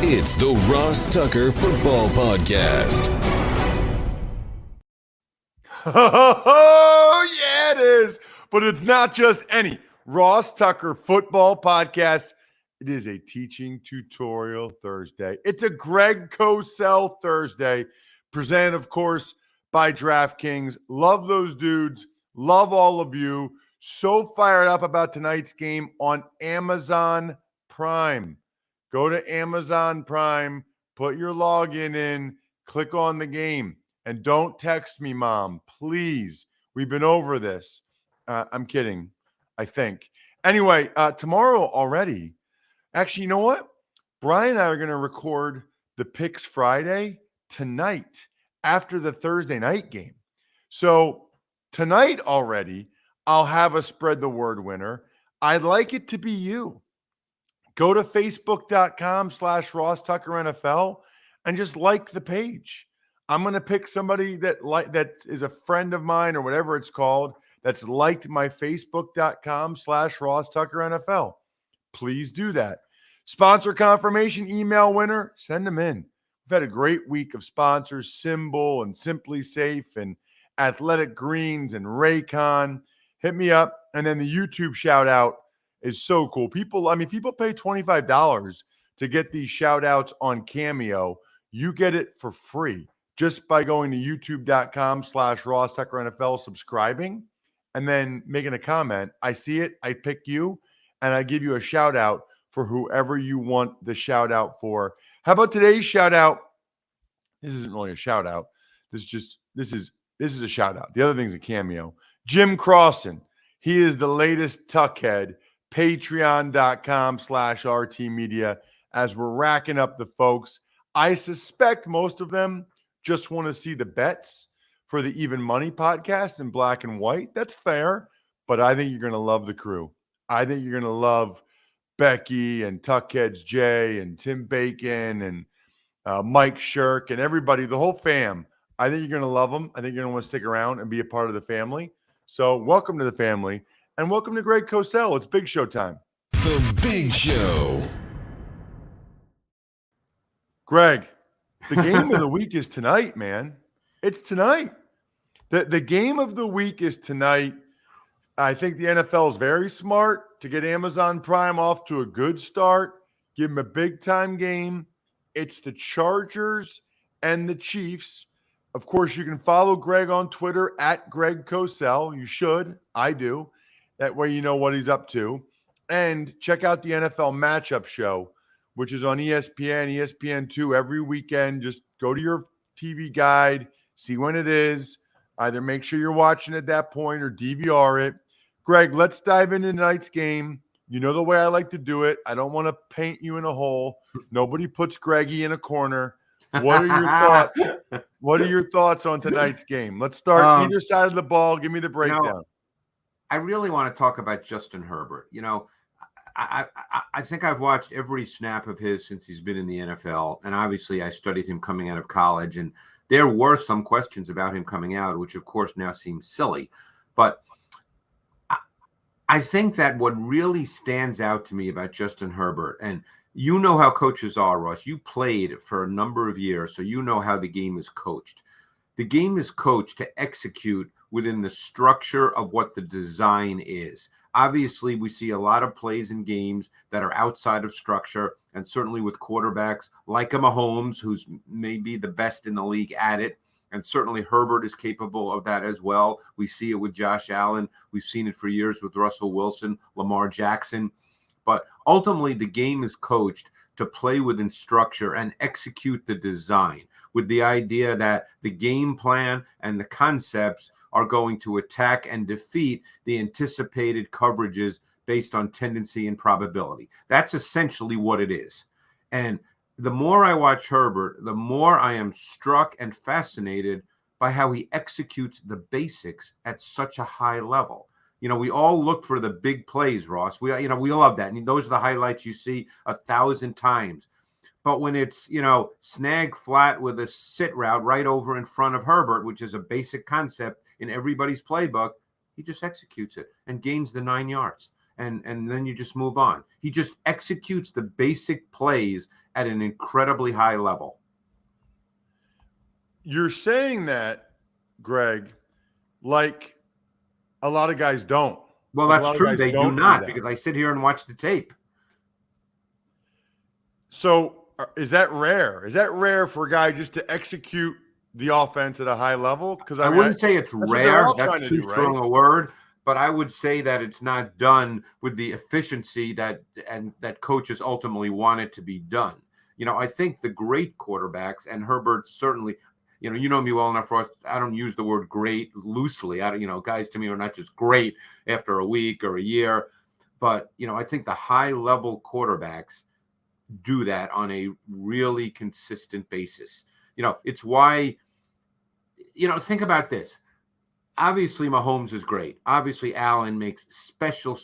It's the Ross Tucker Football Podcast. Oh, yeah, it is. But it's not just any Ross Tucker Football Podcast. It is a teaching tutorial Thursday. It's a Greg Cosell Thursday, presented, of course, by DraftKings. Love those dudes. Love all of you. So fired up about tonight's game on Amazon Prime. Go to Amazon Prime, put your login in, click on the game, and don't text me, Mom, please. We've been over this. I'm kidding, I think. Anyway, tomorrow already. Actually, you know what? Brian and I are going to record the Picks Friday tonight after the Thursday night game. So tonight already, I'll have a spread the word winner. I'd like it to be you. Go to facebook.com/Ross Tucker NFL and just like the page. I'm going to pick somebody that is a friend of mine or whatever it's called that's liked my facebook.com/Ross Tucker NFL. Please do that. Sponsor confirmation email winner, send them in. We've had a great week of sponsors, Symbol and Simply Safe and Athletic Greens and Raycon. Hit me up. And then the YouTube shout out is so cool. People pay $25 to get these shout outs on Cameo. You get it for free just by going to youtube.com/Ross Tucker NFL, subscribing, and then making a comment. I see it, I pick you, and I give you a shout out for whoever you want the shout out for. How about today's shout out? This isn't really a shout out. This is a shout out. The other thing's a cameo. Jim Crossan. He is the latest Tuckhead. Patreon.com/RT Media. As we're racking up the folks, I suspect most of them just want to see the bets for the Even Money podcast in black and white. That's fair, but I think you're going to love the crew. I think you're going to love Becky and Tuckheads Jay and Tim Bacon and Mike Shirk and everybody, the whole fam. I think you're going to love them. I think you're going to want to stick around and be a part of the family. So welcome to the family. And welcome to Greg Cosell. It's Big Show time. The Big Show. Greg, the game of the week is tonight, man. It's tonight. The game of the week is tonight. I think the NFL is very smart to get Amazon Prime off to a good start. Give them a big-time game. It's the Chargers and the Chiefs. Of course, you can follow Greg on Twitter at Greg Cosell. You should. I do. That way you know what he's up to. And check out the NFL Matchup Show, which is on ESPN, ESPN2 every weekend. Just go to your TV guide, see when it is. Either make sure you're watching at that point or DVR it. Greg, let's dive into tonight's game. You know the way I like to do it. I don't want to paint you in a hole. Nobody puts Greggy in a corner. What are your thoughts? What are your thoughts on tonight's game? Let's start either side of the ball. Give me the breakdown. I really want to talk about Justin Herbert. I think I've watched every snap of his since he's been in the NFL. And obviously I studied him coming out of college. And there were some questions about him coming out, which of course now seems silly. But I think that what really stands out to me about Justin Herbert, and you know how coaches are, Ross. You played for a number of years, so you know how the game is coached. The game is coached to execute within the structure of what the design is. Obviously, we see a lot of plays in games that are outside of structure, and certainly with quarterbacks like a Mahomes, who's maybe the best in the league at it, and certainly Herbert is capable of that as well. We see it with Josh Allen. We've seen it for years with Russell Wilson, Lamar Jackson. But ultimately, the game is coached to play within structure and execute the design with the idea that the game plan and the concepts are going to attack and defeat the anticipated coverages based on tendency and probability. That's essentially what it is. And the more I watch Herbert, the more I am struck and fascinated by how he executes the basics at such a high level. We all look for the big plays, Ross. We love that. And those are the highlights you see 1,000 times. But when it's, snag flat with a sit route right over in front of Herbert, which is a basic concept in everybody's playbook, he just executes it and gains the 9 yards. and then you just move on. He just executes the basic plays at an incredibly high level. You're saying that, Greg, like a lot of guys don't. Well, Like, that's true. They do not, because I sit here and watch the tape. So is that rare? Is that rare for a guy just to execute the offense at a high level? Because I wouldn't say it's rare. That's too strong a word. But I would say that it's not done with the efficiency that coaches ultimately want it to be done. I think the great quarterbacks, and Herbert certainly, you know me well enough, Ross, I don't use the word great loosely. Guys to me are not just great after a week or a year. But, I think the high-level quarterbacks do that on a really consistent basis. It's why, think about this. Obviously, Mahomes is great. Obviously, Allen makes special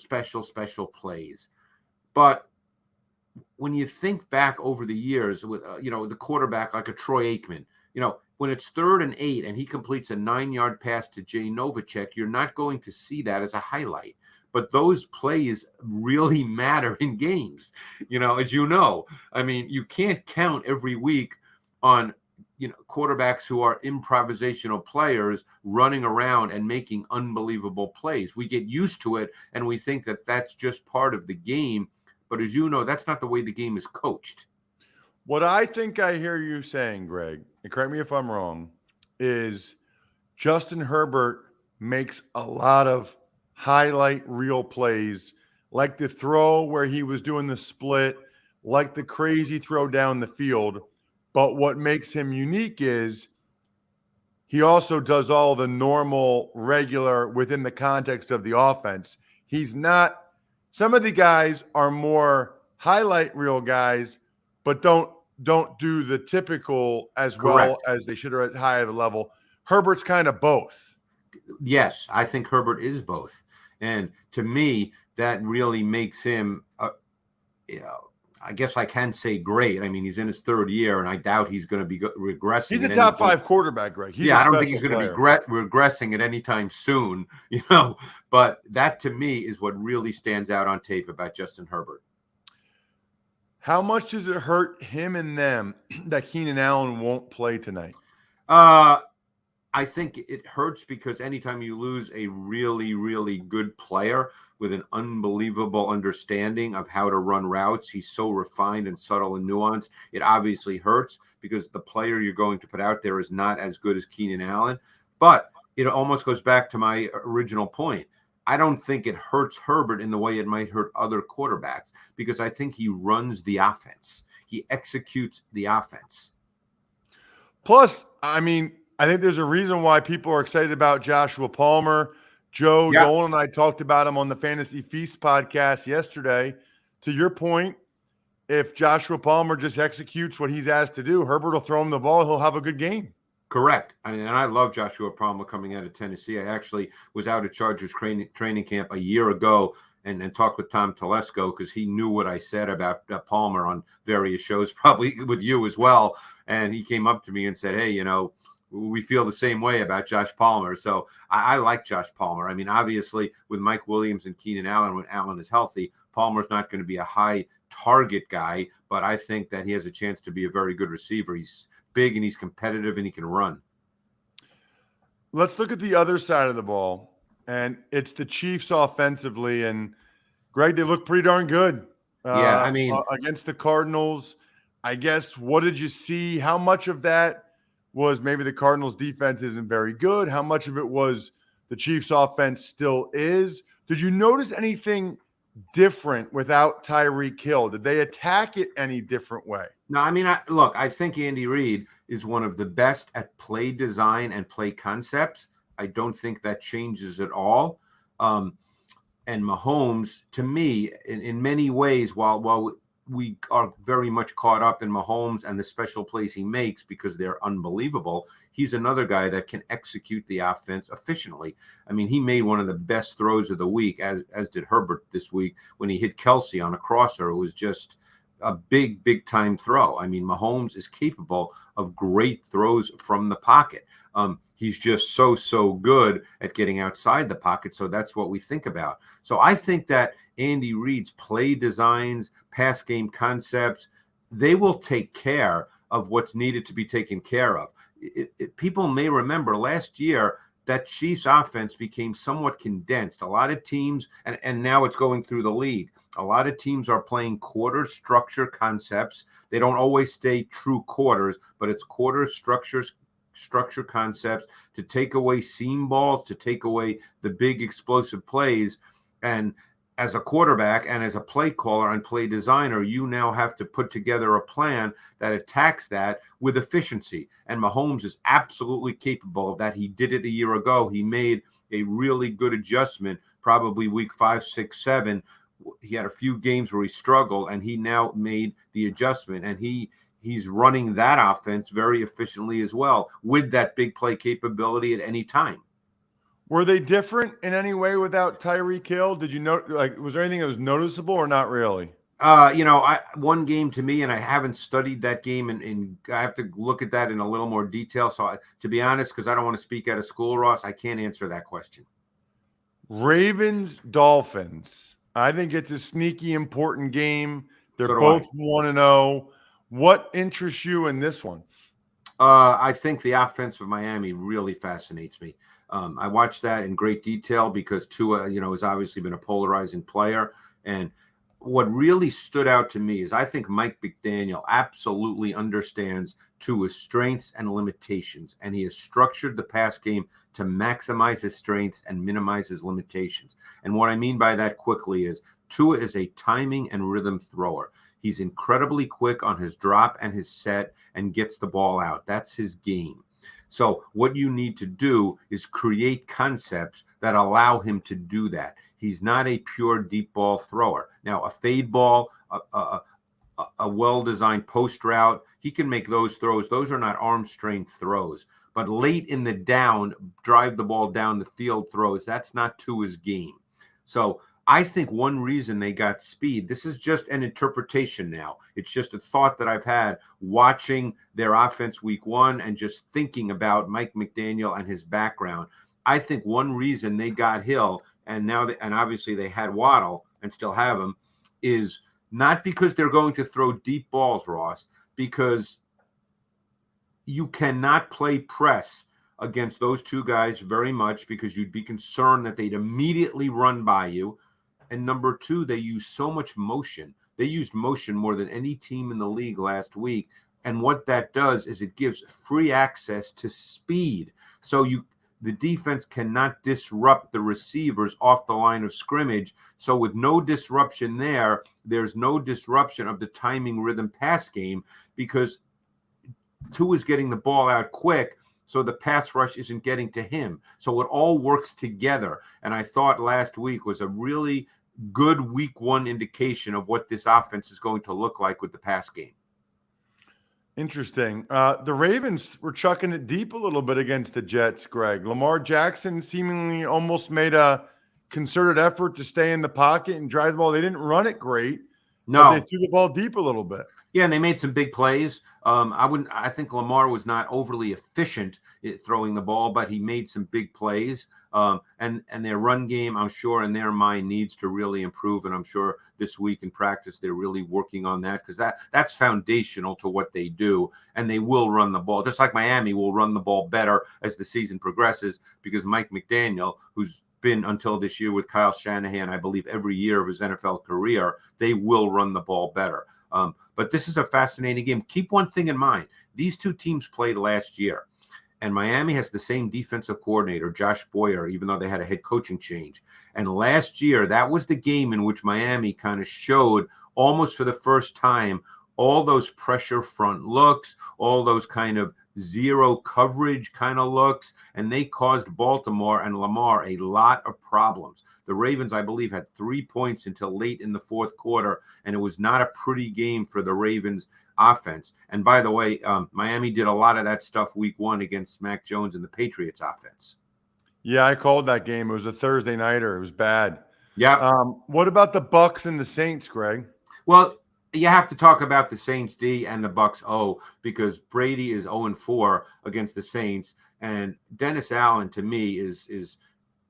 plays. But when you think back over the years with, the quarterback like a Troy Aikman, when it's 3rd and 8 and he completes a 9-yard pass to Jay Novacek, you're not going to see that as a highlight. But those plays really matter in games, as you know. I mean, you can't count every week on quarterbacks who are improvisational players running around and making unbelievable plays. We get used to it and we think that that's just part of the game. But as you know, that's not the way the game is coached. What I think I hear you saying, Greg, and correct me if I'm wrong, is Justin Herbert makes a lot of highlight reel plays, like the throw where he was doing the split, like the crazy throw down the field. But what makes him unique is he also does all the normal, regular within the context of the offense. He's not – some of the guys are more highlight reel guys, but don't do the typical as well as they should or at high of a level. Herbert's kind of both. Yes, I think Herbert is both. And to me, that really makes him I guess I can say great. I mean, he's in his 3rd year, and I doubt he's going to be regressing. He's a top 5 quarterback, Greg. I don't think he's going to be regressing at any time soon, But that, to me, is what really stands out on tape about Justin Herbert. How much does it hurt him and them that Keenan Allen won't play tonight? I think it hurts because anytime you lose a really, really good player with an unbelievable understanding of how to run routes, he's so refined and subtle and nuanced, it obviously hurts because the player you're going to put out there is not as good as Keenan Allen. But it almost goes back to my original point. I don't think it hurts Herbert in the way it might hurt other quarterbacks because I think he runs the offense. He executes the offense. Plus, I mean, I think there's a reason why people are excited about Joshua Palmer. Joe Dolan and I talked about him on the Fantasy Feast podcast yesterday. To your point, if Joshua Palmer just executes what he's asked to do, Herbert will throw him the ball. He'll have a good game. Correct. I mean, and I love Joshua Palmer coming out of Tennessee. I actually was out at Chargers training camp a year ago and talked with Tom Telesco because he knew what I said about Palmer on various shows, probably with you as well. And he came up to me and said, hey, we feel the same way about Josh Palmer. So I like Josh Palmer. I mean, obviously, with Mike Williams and Keenan Allen, when Allen is healthy, Palmer's not going to be a high target guy, but I think that he has a chance to be a very good receiver. He's big and he's competitive and he can run. Let's look at the other side of the ball, and it's the Chiefs offensively. And, Greg, they look pretty darn good. Yeah, I mean, against the Cardinals, I guess, what did you see? How much of that was maybe the Cardinals defense isn't very good? How much of it was the Chiefs offense still is? Did you notice anything different without Tyreek Hill? Did they attack it any different way? No, I mean, I think Andy Reid is one of the best at play design and play concepts. I don't think that changes at all. And Mahomes, to me, in many ways, while we are very much caught up in Mahomes and the special plays he makes because they're unbelievable, he's another guy that can execute the offense efficiently. I mean, he made one of the best throws of the week, as did Herbert this week, when he hit Kelsey on a crosser. It was just a big time throw. I mean, Mahomes is capable of great throws from the pocket. He's just so good at getting outside the pocket. So that's what we think about. So I think that Andy Reid's play designs, pass game concepts, they will take care of what's needed to be taken care of. People may remember last year that Chiefs offense became somewhat condensed. A lot of teams, and now it's going through the league, a lot of teams are playing quarter structure concepts. They don't always stay true quarters, but it's quarter structure concepts to take away seam balls, to take away the big explosive plays. And as a quarterback and as a play caller and play designer, you now have to put together a plan that attacks that with efficiency. And Mahomes is absolutely capable of that. He did it a year ago. He made a really good adjustment, probably week 5, 6, 7. He had a few games where he struggled, and he now made the adjustment. And he's running that offense very efficiently as well, with that big play capability at any time. Were they different in any way without Tyreek Hill? Did you know, was there anything that was noticeable or not really? One game to me, and I haven't studied that game, and I have to look at that in a little more detail. So to be honest, because I don't want to speak out of school, Ross, I can't answer that question. Ravens, Dolphins. I think it's a sneaky important game. They're So do both I. 1-0. What interests you in this one? I think the offense of Miami really fascinates me. I watched that in great detail because Tua, has obviously been a polarizing player. And what really stood out to me is I think Mike McDaniel absolutely understands Tua's strengths and limitations, and he has structured the pass game to maximize his strengths and minimize his limitations. And what I mean by that quickly is Tua is a timing and rhythm thrower. He's incredibly quick on his drop and his set and gets the ball out. That's his game. So what you need to do is create concepts that allow him to do that. He's not a pure deep ball thrower. Now, a fade ball, a well-designed post route, he can make those throws. Those are not arm strength throws. But late in the down, drive the ball down the field throws, that's not to his game. So I think one reason they got speed, this is just an interpretation now. It's just a thought that I've had watching their offense week 1 and just thinking about Mike McDaniel and his background. I think one reason they got Hill, and obviously they had Waddle and still have him, is not because they're going to throw deep balls, Ross, because you cannot play press against those two guys very much because you'd be concerned that they'd immediately run by you. And number 2, they use so much motion. They used motion more than any team in the league last week. And what that does is it gives free access to speed. So the defense cannot disrupt the receivers off the line of scrimmage. So with no disruption there, there's no disruption of the timing rhythm pass game because Tua is getting the ball out quick. So the pass rush isn't getting to him. So it all works together. And I thought last week was a really good week 1 indication of what this offense is going to look like with the pass game. Interesting. The Ravens were chucking it deep a little bit against the Jets, Greg. Lamar Jackson seemingly almost made a concerted effort to stay in the pocket and drive the ball. They didn't run it great. No, but they threw the ball deep a little bit. Yeah, and they made some big plays. I think Lamar was not overly efficient at throwing the ball, but he made some big plays. And their run game, I'm sure, in their mind needs to really improve. And I'm sure this week in practice, they're really working on that because that's foundational to what they do. And they will run the ball, just like Miami will run the ball better as the season progresses because Mike McDaniel, who's been until this year with Kyle Shanahan, I believe every year of his NFL career, they will run the ball better. But this is a fascinating game. Keep one thing in mind. These two teams played last year, and Miami has the same defensive coordinator, Josh Boyer, even though they had a head coaching change. And last year, that was the game in which Miami kind of showed almost for the first time all those pressure front looks, all those kind of zero coverage kind of looks, and they caused Baltimore and Lamar a lot of problems. The Ravens, I believe, had 3 points until late in the fourth quarter, and it was not a pretty game for the Ravens offense. And by the way, Miami did a lot of that stuff week 1 against Mac Jones and the Patriots offense. Yeah, I called that game. It was a Thursday nighter. It was bad. Yeah. What about the Bucs and the Saints, Greg? Well, you have to talk about the Saints D and the Bucs O because Brady is 0-4 against the Saints, and Dennis Allen to me is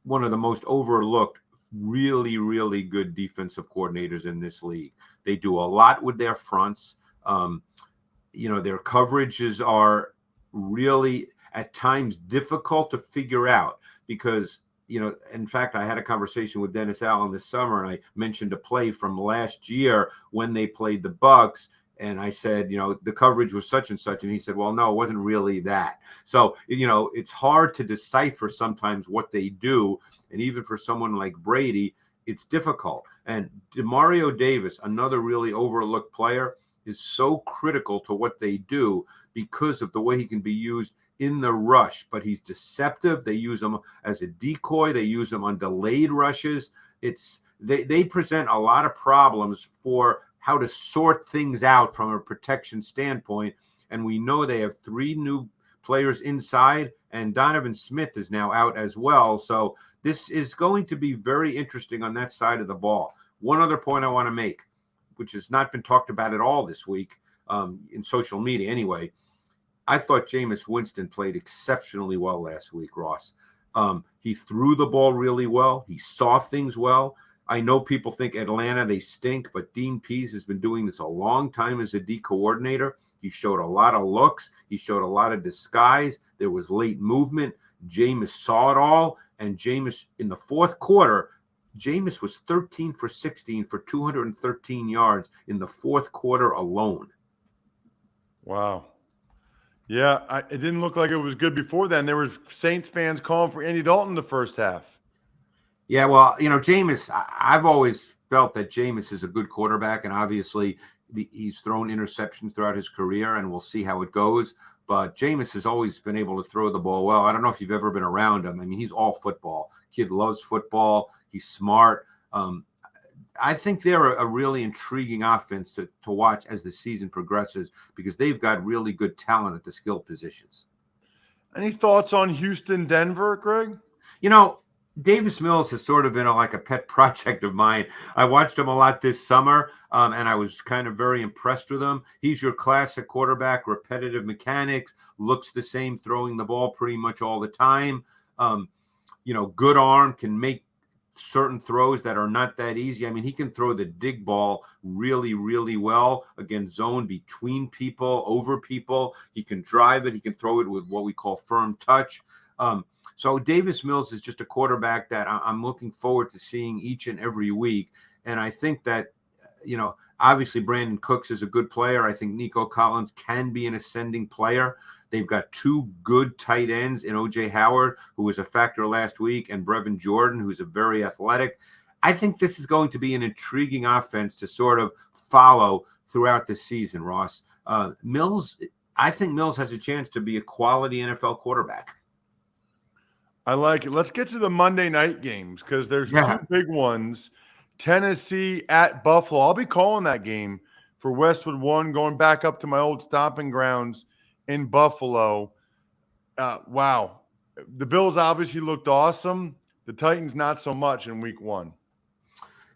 one of the most overlooked really, really good defensive coordinators in this league. They do a lot with their fronts. Their coverages are really at times difficult to figure out because, in fact, I had a conversation with Dennis Allen this summer, and I mentioned a play from last year when they played the Bucs. And I said, the coverage was such and such. And he said, well, no, it wasn't really that. So, it's hard to decipher sometimes what they do. And even for someone like Brady, it's difficult. And Demario Davis, another really overlooked player, is so critical to what they do because of the way he can be used in the rush. But he's deceptive. They use him as a decoy. They use him on delayed rushes. They present a lot of problems for how to sort things out from a protection standpoint. And we know they have 3 new players inside, and Donovan Smith is now out as well. So this is going to be very interesting on that side of the ball. One other point I want to make, which has not been talked about at all this week in social media anyway. I thought Jameis Winston played exceptionally well last week, Ross. He threw the ball really well. He saw things well. I know people think Atlanta, they stink, but Dean Pease has been doing this a long time as a D coordinator. He showed a lot of looks. He showed a lot of disguise. There was late movement. Jameis saw it all. And Jameis, in the fourth quarter, Jameis was 13 for 16 for 213 yards in the fourth quarter alone. Wow. Yeah, it didn't look like it was good before then. There were Saints fans calling for Andy Dalton the first half. Yeah, well, Jameis, I've always felt that Jameis is a good quarterback, and obviously he's thrown interceptions throughout his career, and we'll see how it goes. But Jameis has always been able to throw the ball well. I don't know if you've ever been around him. I mean, he's all football. Kid loves football. He's smart. I think they're a really intriguing offense to watch as the season progresses because they've got really good talent at the skill positions. Any thoughts on Houston, Denver, Greg? Davis Mills has sort of been like a pet project of mine. I watched him a lot this summer, and I was kind of very impressed with him. He's your classic quarterback, repetitive mechanics, looks the same, throwing the ball pretty much all the time. Good arm, can make certain throws that are not that easy. I mean, he can throw the dig ball really, really well against zone, between people, over people. He can drive it. He can throw it with what we call firm touch. So Davis Mills is just a quarterback that I'm looking forward to seeing each and every week. And I think that, obviously Brandon Cooks is a good player. I think Nico Collins can be an ascending player. They've got 2 good tight ends in O.J. Howard, who was a factor last week, and Brevin Jordan, who's a very athletic. I think this is going to be an intriguing offense to sort of follow throughout the season, Ross. I think Mills has a chance to be a quality NFL quarterback. I like it. Let's get to the Monday night games because there's 2 big ones. Tennessee at Buffalo. I'll be calling that game for Westwood One, going back up to my old stomping grounds in Buffalo. Wow. The Bills obviously looked awesome. The Titans not so much in week 1.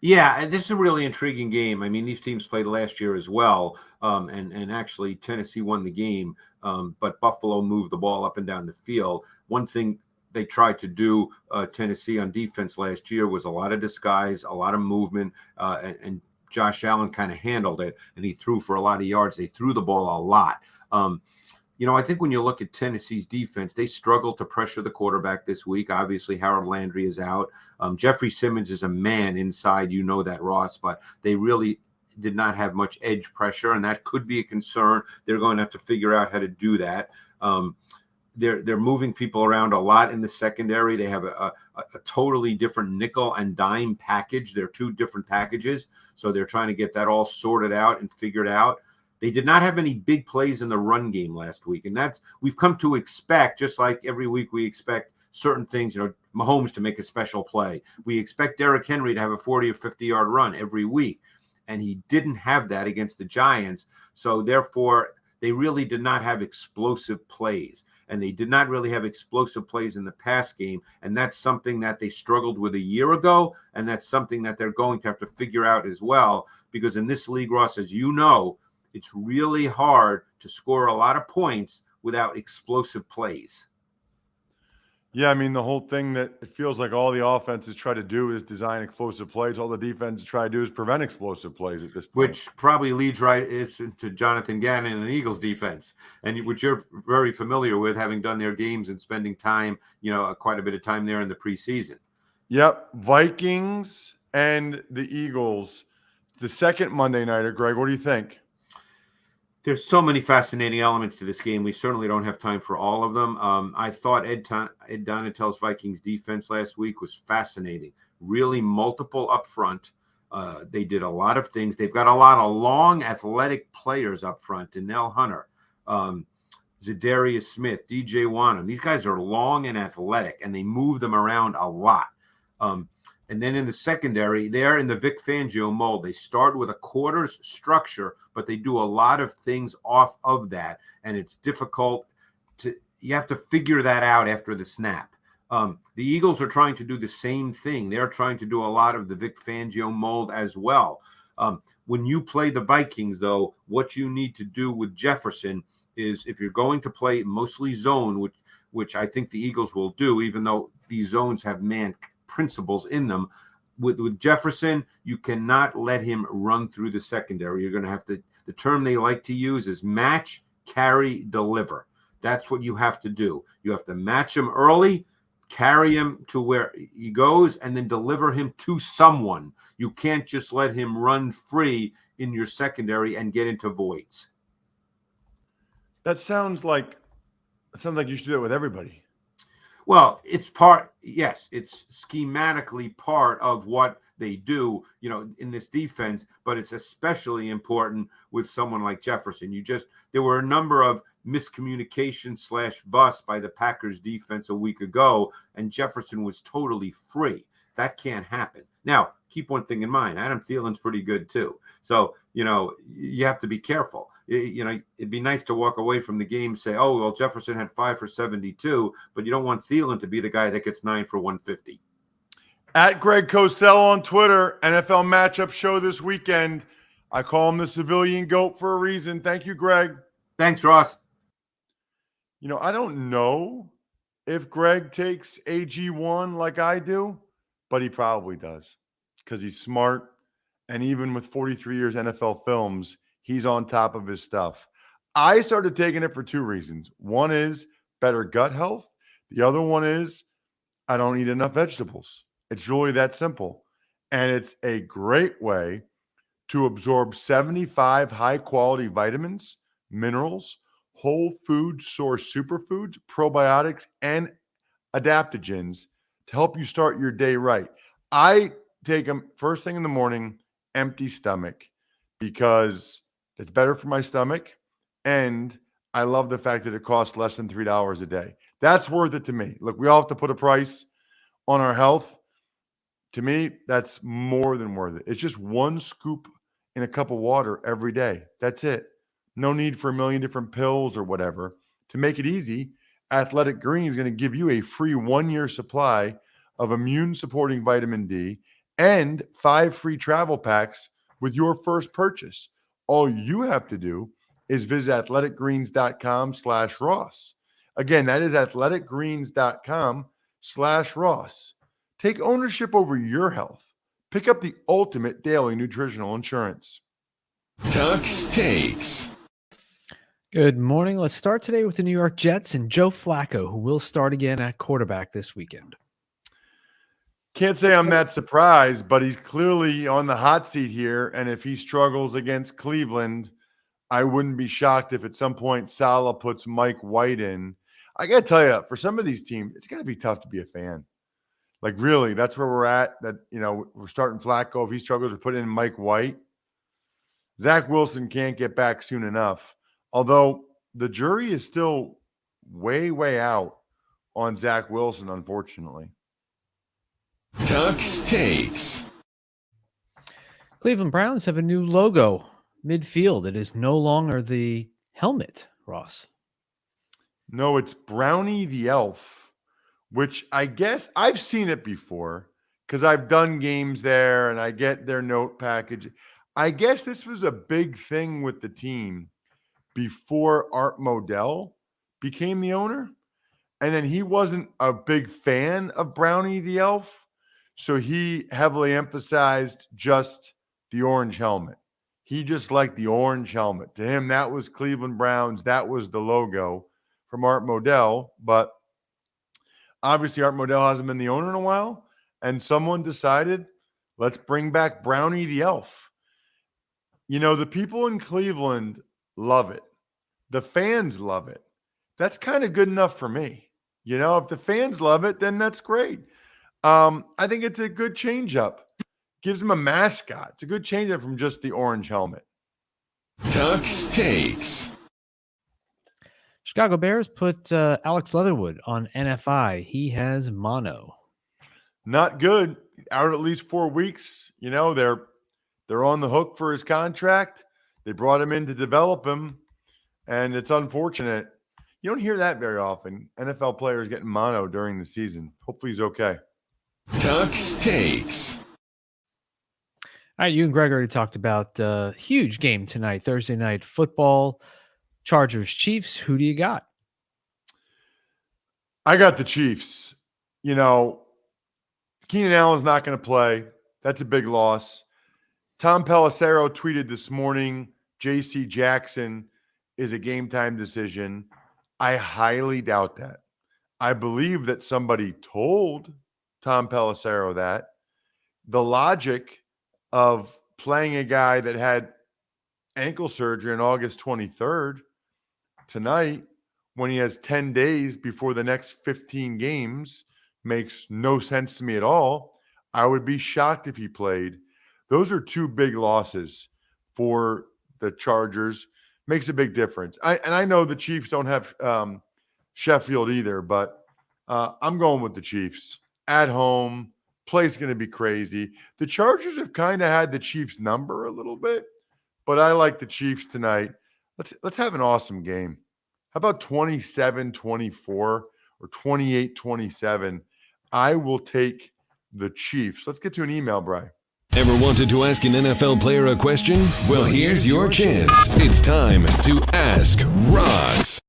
Yeah, this is a really intriguing game. I mean, these teams played last year as well, and actually Tennessee won the game, but Buffalo moved the ball up and down the field. One thing they tried to do, Tennessee, on defense last year was a lot of disguise, a lot of movement, and Josh Allen kind of handled it, and he threw for a lot of yards. They threw the ball a lot. I think when you look at Tennessee's defense, they struggled to pressure the quarterback this week. Obviously, Harold Landry is out. Jeffrey Simmons is a man inside. You know that, Ross, but they really did not have much edge pressure, and that could be a concern. They're going to have to figure out how to do that. They're moving people around a lot in the secondary. They have a totally different nickel and dime package. They're 2 different packages, so they're trying to get that all sorted out and figured out. They did not have any big plays in the run game last week, and we've come to expect, just like every week we expect certain things, Mahomes to make a special play. We expect Derrick Henry to have a 40 or 50-yard run every week, and he didn't have that against the Giants, so therefore they really did not have explosive plays, and they did not really have explosive plays in the pass game, and that's something that they struggled with a year ago, and that's something that they're going to have to figure out as well, because in this league, Ross, as you know, it's really hard to score a lot of points without explosive plays. Yeah, I mean, the whole thing that it feels like all the offenses try to do is design explosive plays. All the defenses try to do is prevent explosive plays at this point. Which probably leads right into Jonathan Gannon and the Eagles defense, and which you're very familiar with, having done their games and spending time, quite a bit of time there in the preseason. Yep, Vikings and the Eagles, the second Monday nighter. Greg, what do you think? There's so many fascinating elements to this game. We certainly don't have time for all of them. I thought Ed Donatell's Vikings defense last week was fascinating. Really multiple up front. They did a lot of things. They've got a lot of long, athletic players up front. Donnell Hunter, Zadarius Smith, DJ Wanham. These guys are long and athletic, and they move them around a lot. And then in the secondary, they're in the Vic Fangio mold. They start with a quarters structure, but they do a lot of things off of that. And it's difficult you have to figure that out after the snap. The Eagles are trying to do the same thing. They're trying to do a lot of the Vic Fangio mold as well. When you play the Vikings, though, what you need to do with Jefferson is, if you're going to play mostly zone, which I think the Eagles will do, even though these zones have man principles in them, with Jefferson, you cannot let him run through the secondary. You're going to have to, the term they like to use is match, carry, deliver. That's what you have to do. You have to match him early, carry him to where he goes, and then deliver him to someone. You can't just let him run free in your secondary and get into voids. That sounds like you should do it with everybody. Well, it's schematically part of what they do, in this defense, but it's especially important with someone like Jefferson. There were a number of miscommunications / busts by the Packers defense a week ago, and Jefferson was totally free. That can't happen. Now, keep one thing in mind. Adam Thielen's pretty good too. So, you have to be careful. It'd be nice to walk away from the game and say, oh, well, Jefferson had 5 for 72, but you don't want Thielen to be the guy that gets 9 for 150. At Greg Cosell on Twitter, NFL matchup show this weekend. I call him the civilian GOAT for a reason. Thank you, Greg. Thanks, Ross. I don't know if Greg takes AG1 like I do, but he probably does because he's smart. And even with 43 years NFL films, he's on top of his stuff. I started taking it for 2 reasons. One is better gut health. The other one is I don't eat enough vegetables. It's really that simple. And it's a great way to absorb 75 high-quality vitamins, minerals, whole food source superfoods, probiotics, and adaptogens to help you start your day right. I take them first thing in the morning, empty stomach, because it's better for my stomach, and I love the fact that it costs less than $3 a day. That's worth it to me. Look, we all have to put a price on our health. To me, that's more than worth it. It's just 1 scoop in a cup of water every day. That's it. No need for a million different pills or whatever. To make it easy, Athletic Green is going to give you a free 1-year supply of immune-supporting vitamin D and 5 free travel packs with your first purchase. All you have to do is visit athleticgreens.com/Ross. Again, that is athleticgreens.com/Ross. Take ownership over your health. Pick up the ultimate daily nutritional insurance. Tuck's Takes. Good morning. Let's start today with the New York Jets and Joe Flacco, who will start again at quarterback this weekend. Can't say I'm that surprised, but he's clearly on the hot seat here. And if he struggles against Cleveland, I wouldn't be shocked if at some point Saleh puts Mike White in. I got to tell you, for some of these teams, it's going to be tough to be a fan. Like, really, that's where we're at. That, we're starting Flacco. If he struggles, we're putting in Mike White. Zach Wilson can't get back soon enough. Although the jury is still way, way out on Zach Wilson, unfortunately. Tuck's Takes. Cleveland Browns have a new logo midfield. It is no longer the helmet, Ross. No, it's Brownie the Elf, which I guess I've seen it before because I've done games there and I get their note package. I guess this was a big thing with the team before Art Modell became the owner. And then he wasn't a big fan of Brownie the Elf, so he heavily emphasized just the orange helmet. He just liked the orange helmet. To him, that was Cleveland Browns. That was the logo from Art Modell. But obviously, Art Modell hasn't been the owner in a while, and someone decided, let's bring back Brownie the Elf. You know, the people in Cleveland love it. The fans love it. That's kind of good enough for me. You know, if the fans love it, then that's great. I think it's a good change up. Gives them a mascot. It's a good change up from just the orange helmet. Tuck's Takes. Chicago Bears put Alex Leatherwood on NFI. He has mono. Not good. Out at least 4 weeks. You know, they're on the hook for his contract. They brought him in to develop him, and it's unfortunate. You don't hear that very often. NFL players getting mono during the season. Hopefully he's okay. Tuck's Takes. All right, you and Greg already talked about the huge game tonight, Thursday night football, Chargers, Chiefs. Who do you got? I got the Chiefs. You know, Keenan Allen's not going to play. That's a big loss. Tom Pelissero tweeted this morning, J.C. Jackson is a game-time decision. I highly doubt that. I believe that somebody told Tom Pelissero that. The logic of playing a guy that had ankle surgery on August 23rd tonight when he has 10 days before the next 15 games makes no sense to me at all. I would be shocked if he played. Those are two big losses for the Chargers. Makes a big difference. I know the Chiefs don't have Sheffield either, but I'm going with the Chiefs. At home, play's going to be crazy. The Chargers have kind of had the Chiefs number a little bit, but I like the Chiefs tonight. Let's have an awesome game. How about 27-24 or 28-27? I will take the Chiefs. Let's get to an email, Bri. Ever wanted to ask an NFL player a question? Well, here's your chance. It's time to Ask Ross.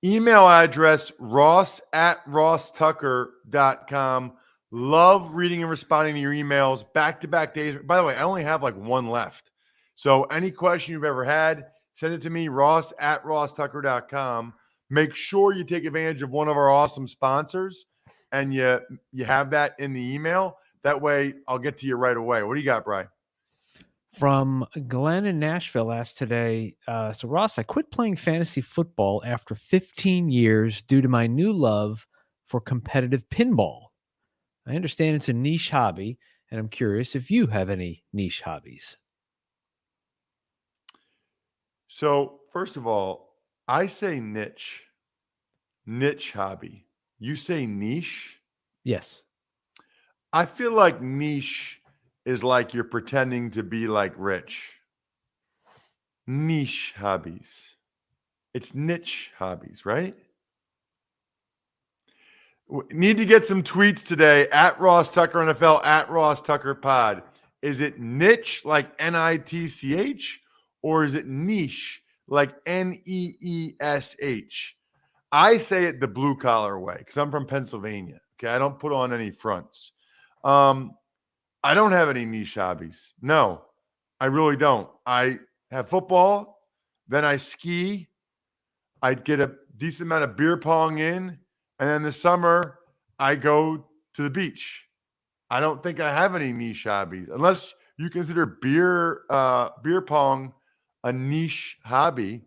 Email address ross@rosstucker.com. Love reading and responding to your emails back-to-back days. By the way, I only have like one left. So any question you've ever had, send it to me, ross@rosstucker.com. Make sure you take advantage of one of our awesome sponsors and you have that in the email. That way I'll get to you right away. What do you got, Bri? From Glenn in Nashville asked today, so Ross, I quit playing fantasy football after 15 years due to my new love for competitive pinball. I understand it's a niche hobby, and I'm curious if you have any niche hobbies. So, first of all, I say niche hobby. You say niche? Yes. I feel like niche is like you're pretending to be like rich. Niche hobbies. It's niche hobbies, right? Need to get some tweets today at Ross Tucker NFL, at Ross Tucker Pod. Is it niche like N-I-T-C-H or is it niche like N-E-E-S-H? I say it the blue collar way because I'm from Pennsylvania. Okay, I don't put on any fronts. I don't have any niche hobbies. No, I really don't. I have football, then I ski. I get a decent amount of beer pong in, and then the summer I go to the beach. I don't think I have any niche hobbies unless you consider beer pong a niche hobby.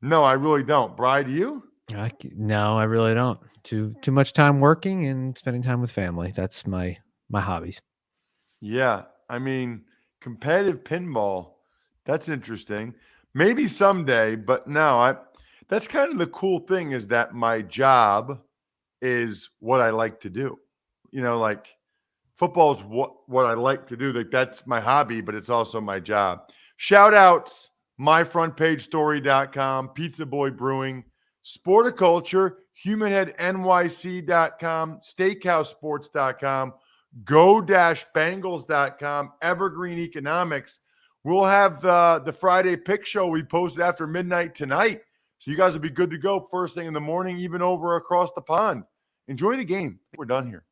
No, I really don't. Bri, do you? No, I really don't. Too much time working and spending time with family. That's my hobbies. Yeah. I mean, competitive pinball, that's interesting. Maybe someday, but no, that's kind of the cool thing is that my job is what I like to do. You know, like football is what I like to do. Like that's my hobby, but it's also my job. Shout outs, myfrontpagestory.com, Pizza Boy Brewing, Sporticulture, HumanHeadNYC.com, SteakhouseSports.com, go-bangles.com, Evergreen Economics. We'll have the Friday pick show we posted after midnight tonight. So you guys will be good to go first thing in the morning, even over across the pond. Enjoy the game. We're done here.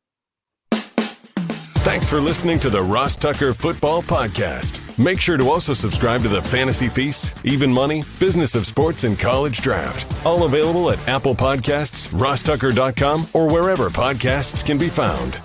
Thanks for listening to the Ross Tucker Football Podcast. Make sure to also subscribe to the Fantasy Feast, Even Money, Business of Sports, and College Draft. All available at Apple Podcasts, rosstucker.com, or wherever podcasts can be found.